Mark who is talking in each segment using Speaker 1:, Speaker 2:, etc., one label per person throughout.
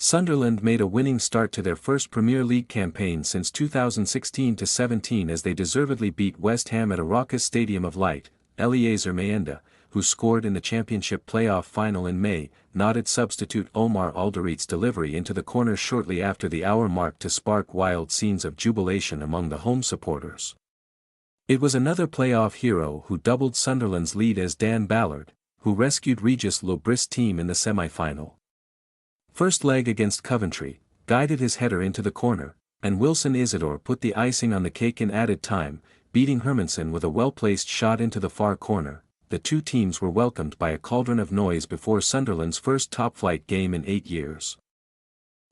Speaker 1: Sunderland made a winning start to their first Premier League campaign since 2016-17 as they deservedly beat West Ham at a raucous Stadium of Light. Eliezer Mayenda, who scored in the Championship playoff final in May, nodded substitute Omar Alderit's delivery into the corner shortly after the hour mark to spark wild scenes of jubilation among the home supporters. It was another playoff hero who doubled Sunderland's lead as Dan Ballard, who rescued Regis Le Bris' team in the semi-final. First leg against Coventry, guided his header into the corner, and Wilson Isidore put the icing on the cake in added time, beating Hermansen with a well-placed shot into the far corner. The two teams were welcomed by a cauldron of noise before Sunderland's first top-flight game in 8 years.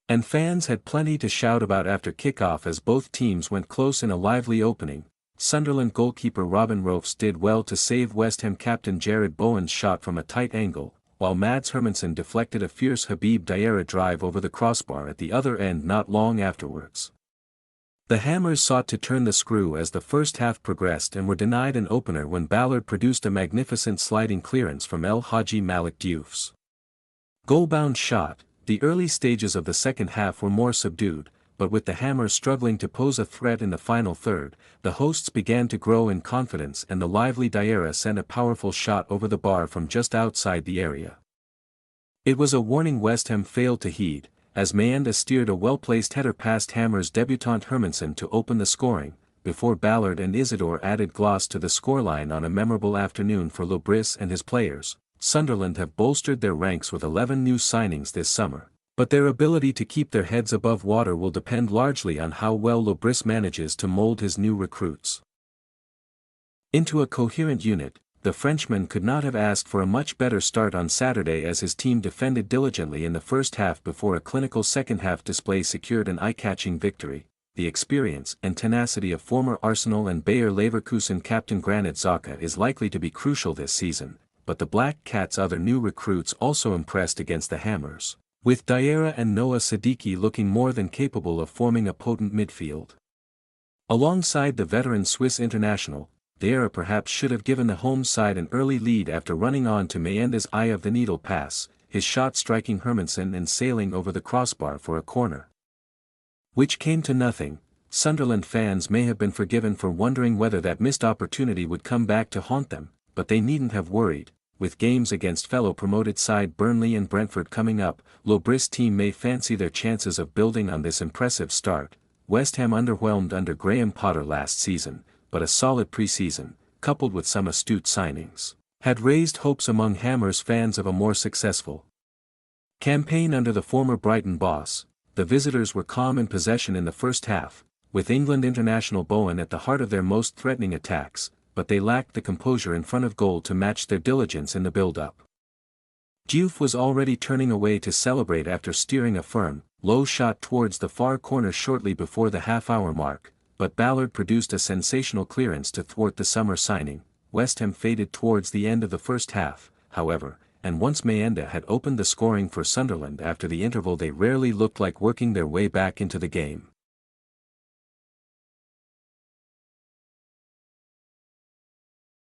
Speaker 1: And fans had plenty to shout about after kickoff as both teams went close in a lively opening. Sunderland goalkeeper Robin Roofs did well to save West Ham captain Jared Bowen's shot from a tight angle, while Mads Hermansen deflected a fierce Habib Diarra drive over the crossbar at the other end not long afterwards. The Hammers sought to turn the screw as the first half progressed and were denied an opener when Ballard produced a magnificent sliding clearance from El Hadji Malik Diouf's goal-bound shot. The early stages of the second half were more subdued, but with the Hammers struggling to pose a threat in the final third, the hosts began to grow in confidence and the lively Diarra sent a powerful shot over the bar from just outside the area. It was a warning West Ham failed to heed, as Mayenda steered a well-placed header past Hammers debutant Hermansen to open the scoring, before Ballard and Isidore added gloss to the scoreline on a memorable afternoon for Le Bris and his players. Sunderland have bolstered their ranks with 11 new signings this summer, but their ability to keep their heads above water will depend largely on how well Le Bris manages to mold his new recruits into a coherent unit. The Frenchman could not have asked for a much better start on Saturday as his team defended diligently in the first half before a clinical second-half display secured an eye-catching victory. The experience and tenacity of former Arsenal and Bayer Leverkusen captain Granit Xhaka is likely to be crucial this season, but the Black Cats' other new recruits also impressed against the Hammers, with Diarra and Noah Siddiqui looking more than capable of forming a potent midfield. Alongside the veteran Swiss international, Diarra perhaps should have given the home side an early lead after running on to Mayenda's eye-of-the-needle pass, his shot striking Hermansen and sailing over the crossbar for a corner, which came to nothing. Sunderland fans may have been forgiven for wondering whether that missed opportunity would come back to haunt them, but they needn't have worried. With games against fellow promoted side Burnley and Brentford coming up, Le Bris' team may fancy their chances of building on this impressive start. West Ham underwhelmed under Graham Potter last season, but a solid pre-season, coupled with some astute signings, had raised hopes among Hammers fans of a more successful campaign under the former Brighton boss. The visitors were calm in possession in the first half, with England international Bowen at the heart of their most threatening attacks, but they lacked the composure in front of goal to match their diligence in the build-up. Diouf was already turning away to celebrate after steering a firm, low shot towards the far corner shortly before the half-hour mark, but Ballard produced a sensational clearance to thwart the summer signing. West Ham faded towards the end of the first half, however, and once Mayenda had opened the scoring for Sunderland after the interval they rarely looked like working their way back into the game.